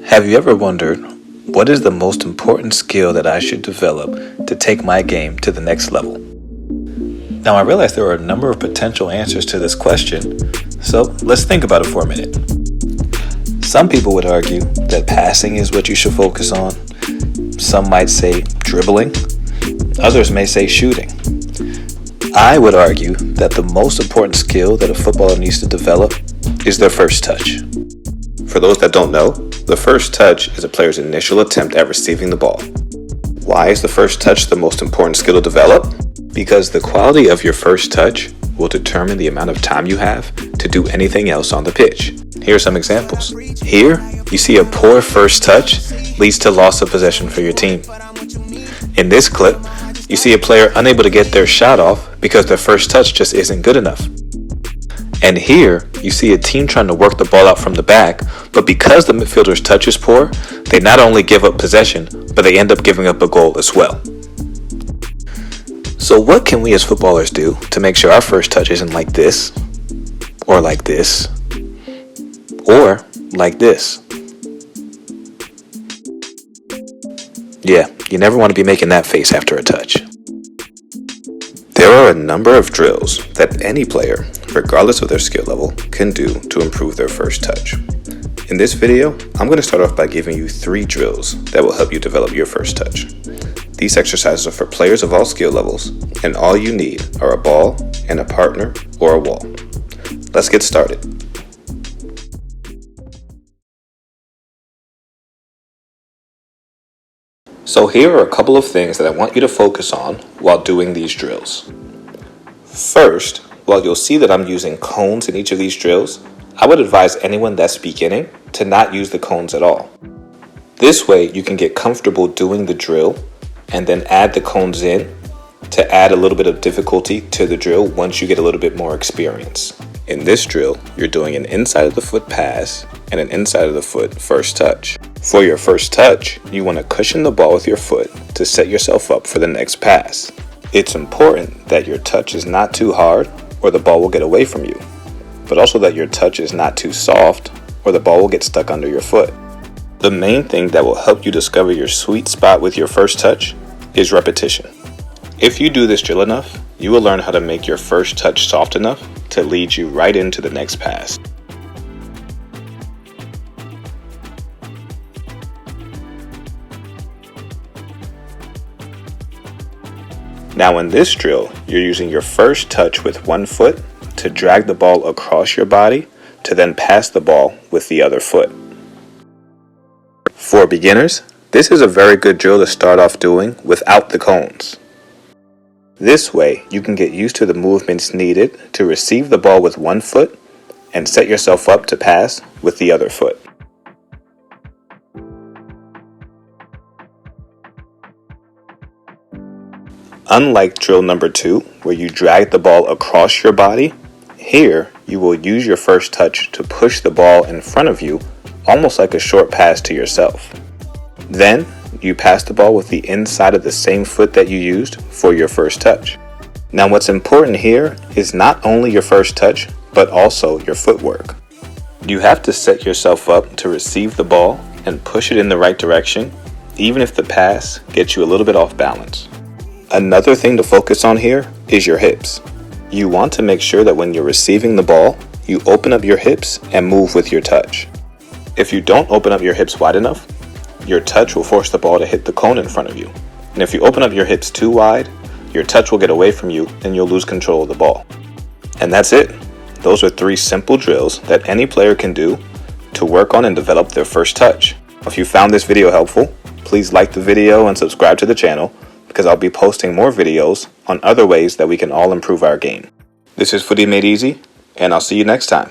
Have you ever wondered, what is the most important skill that I should develop to take my game to the next level? Now, I realize there are a number of potential answers to this question, so let's think about it for a minute. Some people would argue that passing is what you should focus on. Some might say dribbling. Others may say shooting. I would argue that the most important skill that a footballer needs to develop is their first touch. For those that don't know, the first touch is a player's initial attempt at receiving the ball. Why is the first touch the most important skill to develop? Because the quality of your first touch will determine the amount of time you have to do anything else on the pitch. Here are some examples. Here, you see a poor first touch leads to loss of possession for your team. In this clip, you see a player unable to get their shot off because their first touch just isn't good enough. And here, you see a team trying to work the ball out from the back, but because the midfielder's touch is poor, they not only give up possession, but they end up giving up a goal as well. So what can we as footballers do to make sure our first touch isn't like this, or like this, or like this? Yeah, you never want to be making that face after a touch. There are a number of drills that any player, regardless of their skill level, can do to improve their first touch. In this video, I'm going to start off by giving you 3 drills that will help you develop your first touch. These exercises are for players of all skill levels, and all you need are a ball and a partner or a wall. Let's get started. So here are a couple of things that I want you to focus on while doing these drills. First, while you'll see that I'm using cones in each of these drills, I would advise anyone that's beginning to not use the cones at all. This way you can get comfortable doing the drill and then add the cones in to add a little bit of difficulty to the drill once you get a little bit more experience. In this drill, you're doing an inside of the foot pass and an inside of the foot first touch. For your first touch, you want to cushion the ball with your foot to set yourself up for the next pass. It's important that your touch is not too hard or the ball will get away from you, but also that your touch is not too soft or the ball will get stuck under your foot. The main thing that will help you discover your sweet spot with your first touch is repetition. If you do this drill enough, you will learn how to make your first touch soft enough to lead you right into the next pass. Now in this drill, you're using your first touch with one foot to drag the ball across your body to then pass the ball with the other foot. For beginners, this is a very good drill to start off doing without the cones. This way, you can get used to the movements needed to receive the ball with one foot and set yourself up to pass with the other foot. Unlike drill number 2, where you drag the ball across your body, here you will use your first touch to push the ball in front of you, almost like a short pass to yourself. Then, you pass the ball with the inside of the same foot that you used for your first touch. Now what's important here is not only your first touch, but also your footwork. You have to set yourself up to receive the ball and push it in the right direction, even if the pass gets you a little bit off balance. Another thing to focus on here is your hips. You want to make sure that when you're receiving the ball, you open up your hips and move with your touch. If you don't open up your hips wide enough, your touch will force the ball to hit the cone in front of you. And if you open up your hips too wide, your touch will get away from you and you'll lose control of the ball. And that's it. Those are 3 simple drills that any player can do to work on and develop their first touch. If you found this video helpful, please like the video and subscribe to the channel, because I'll be posting more videos on other ways that we can all improve our game. This is Footy Made Easy, and I'll see you next time.